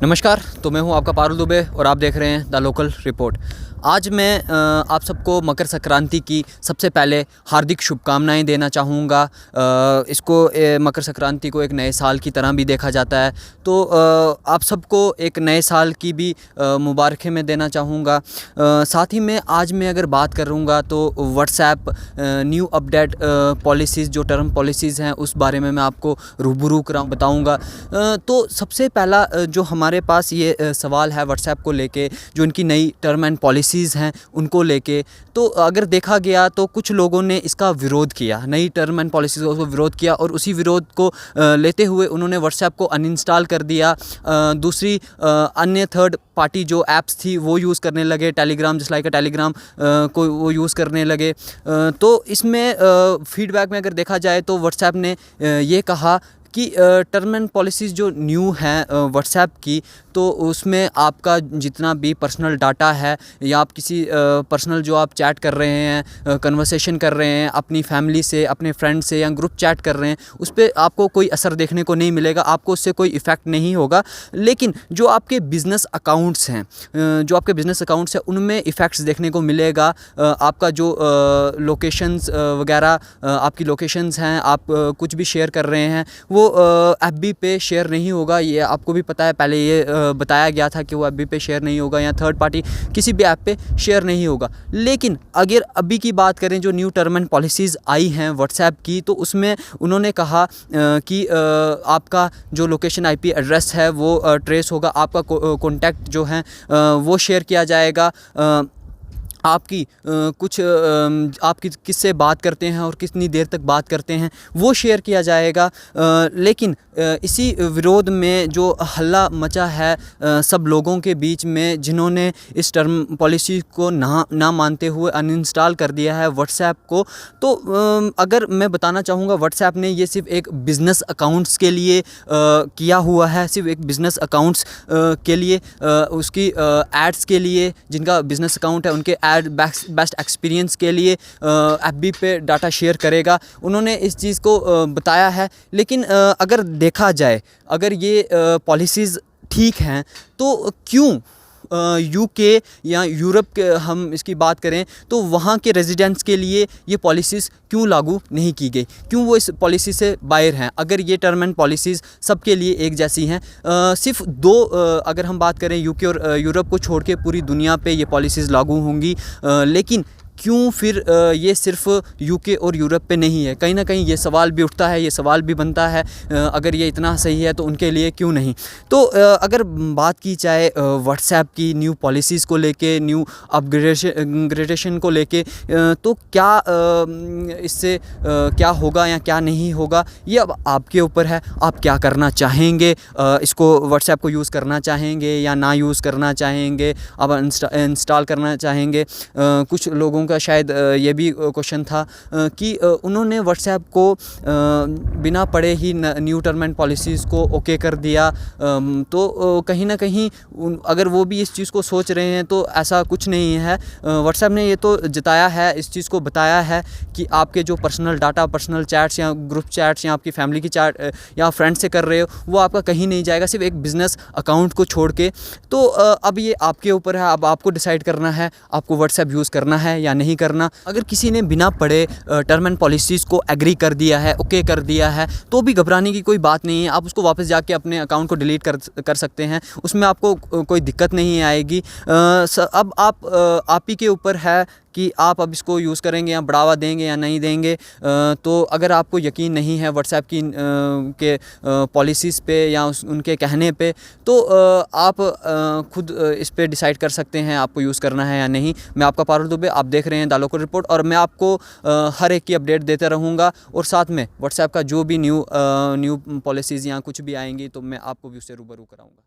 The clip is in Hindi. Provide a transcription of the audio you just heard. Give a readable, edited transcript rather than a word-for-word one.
नमस्कार। तो मैं हूं आपका पारुल दुबे और आप देख रहे हैं द लोकल रिपोर्ट। आज मैं आप सबको मकर संक्रांति की सबसे पहले हार्दिक शुभकामनाएं देना चाहूँगा। इसको मकर संक्रांति को एक नए साल की तरह भी देखा जाता है, तो आप सबको एक नए साल की भी मुबारकें मैं देना चाहूँगा। साथ ही में आज मैं अगर बात करूँगा तो व्हाट्सएप न्यू अपडेट पॉलिसीज़, जो टर्म पॉलिसीज़ हैं, उस बारे में मैं आपको रूबरू बताऊँगा। तो सबसे पहला जो हमारे पास ये सवाल है व्हाट्सएप को लेके, जो इनकी नई टर्म एंड पॉलिसीज़ हैं उनको लेके, तो अगर देखा गया तो कुछ लोगों ने इसका विरोध किया, नई टर्म एंड पॉलिसीज़ को विरोध किया, और उसी विरोध को लेते हुए उन्होंने व्हाट्सएप को अनइंस्टॉल कर दिया। दूसरी अन्य थर्ड पार्टी जो ऐप्स थी वो यूज़ करने लगे, टेलीग्राम जस्ट लाइक टेलीग्राम को वो यूज़ करने लगे। तो इसमें फीडबैक में अगर देखा जाए तो व्हाट्सएप ने ये कहा कि टर्म एंड पॉलिसीज़ जो न्यू हैं व्हाट्सएप की, तो उसमें आपका जितना भी पर्सनल डाटा है या आप किसी पर्सनल जो आप चैट कर रहे हैं, कन्वर्सेशन कर रहे हैं अपनी फैमिली से, अपने फ्रेंड से, या ग्रुप चैट कर रहे हैं, उस पर आपको कोई असर देखने को नहीं मिलेगा, आपको उससे कोई इफ़ेक्ट नहीं होगा। लेकिन जो आपके बिज़नेस अकाउंट्स हैं, उनमें इफ़ेक्ट्स देखने को मिलेगा। आपका जो लोकेशंस वगैरह, आपकी लोकेशंस हैं, आप कुछ भी शेयर कर रहे हैं, वो एफबी पे शेयर नहीं होगा। ये आपको भी पता है, पहले ये बताया गया था कि वो एफबी पे शेयर नहीं होगा या थर्ड पार्टी किसी भी ऐप पे शेयर नहीं होगा। लेकिन अगर अभी की बात करें, जो न्यू टर्म एंड पॉलिसीज़ आई हैं व्हाट्सएप की, तो उसमें उन्होंने कहा कि आपका जो लोकेशन आईपी एड्रेस है वो ट्रेस होगा, आपका कॉन्टैक्ट जो है वो शेयर किया जाएगा, आपकी आप किससे बात करते हैं और कितनी देर तक बात करते हैं वो शेयर किया जाएगा। लेकिन इसी विरोध में जो हल्ला मचा है सब लोगों के बीच में, जिन्होंने इस टर्म पॉलिसी को ना मानते हुए अनइंस्टॉल कर दिया है व्हाट्सएप को, तो अगर मैं बताना चाहूँगा, व्हाट्सएप ने ये सिर्फ एक बिज़नेस अकाउंट्स के लिए किया हुआ है, सिर्फ एक बिज़नेस अकाउंट्स के लिए, उसकी एड्स के लिए, जिनका बिज़नेस अकाउंट है उनके एड बेस्ट एक्सपीरियंस के लिए एफबी पे डाटा शेयर करेगा, उन्होंने इस चीज़ को बताया है। लेकिन अगर देखा जाए, अगर ये पॉलिसीज़ ठीक हैं, तो क्यों यूके या यूरोप के हम इसकी बात करें तो वहाँ के रेजिडेंट्स के लिए ये पॉलिसीज़ क्यों लागू नहीं की गई, क्यों वो इस पॉलिसी से बाहर हैं? अगर ये टर्म एंड पॉलिसीज़ सबके लिए एक जैसी हैं, सिर्फ दो अगर हम बात करें यूके और यूरोप को छोड़ के पूरी दुनिया पे ये पॉलिसीज़ लागू होंगी, लेकिन क्यों फिर ये सिर्फ यूके और यूरोप पे नहीं है? कहीं ना कहीं ये सवाल भी उठता है, ये सवाल भी बनता है, अगर ये इतना सही है तो उनके लिए क्यों नहीं? तो अगर बात की जाए व्हाट्सएप की न्यू पॉलिसीज़ को लेके, न्यू अपग्रेडेशन को लेके, तो क्या इससे क्या होगा या क्या नहीं होगा, ये अब आपके ऊपर है। आप क्या करना चाहेंगे? इसको व्हाट्सएप को यूज़ करना चाहेंगे या ना यूज़ करना चाहेंगे? आप इंस्टॉल करना चाहेंगे? कुछ लोगों का शायद ये भी क्वेश्चन था कि उन्होंने व्हाट्सएप को बिना पढ़े ही न्यू टर्म एंड पॉलिसीज़ को ओके कर दिया। तो कहीं ना कहीं अगर वो भी इस चीज़ को सोच रहे हैं तो ऐसा कुछ नहीं है। व्हाट्सएप ने ये तो जताया है, इस चीज़ को बताया है कि आपके जो पर्सनल डाटा, पर्सनल चैट्स या ग्रुप चैट्स या आपकी फैमिली की चैट या फ्रेंड से कर रहे हो, वो आपका कहीं नहीं जाएगा, सिर्फ एक बिज़नेस अकाउंट को छोड़ के। तो अब ये आपके ऊपर है, अब आपको डिसाइड करना है आपको व्हाट्सएप यूज़ करना है या नहीं करना। अगर किसी ने बिना पढ़े टर्म एंड पॉलिसीज़ को एग्री कर दिया है, ओके कर दिया है, तो भी घबराने की कोई बात नहीं है। आप उसको वापस जाके अपने अकाउंट को डिलीट कर सकते हैं, उसमें आपको कोई दिक्कत नहीं आएगी। अब आप ही के ऊपर है कि आप अब इसको यूज़ करेंगे या बढ़ावा देंगे या नहीं देंगे। तो अगर आपको यकीन नहीं है व्हाट्सएप की के पॉलिसीज़ पे या उनके कहने पे, तो आप खुद इस पे डिसाइड कर सकते हैं आपको यूज़ करना है या नहीं। मैं आपका पारुल दुबे, आप देख रहे हैं द लोकल रिपोर्ट, और मैं आपको हर एक की अपडेट देते रहूँगा, और साथ में व्हाट्सएप का जो भी न्यू पॉलिसीज़ या कुछ भी आएंगी तो मैं आपको भी उससे रूबरू कराऊँगा।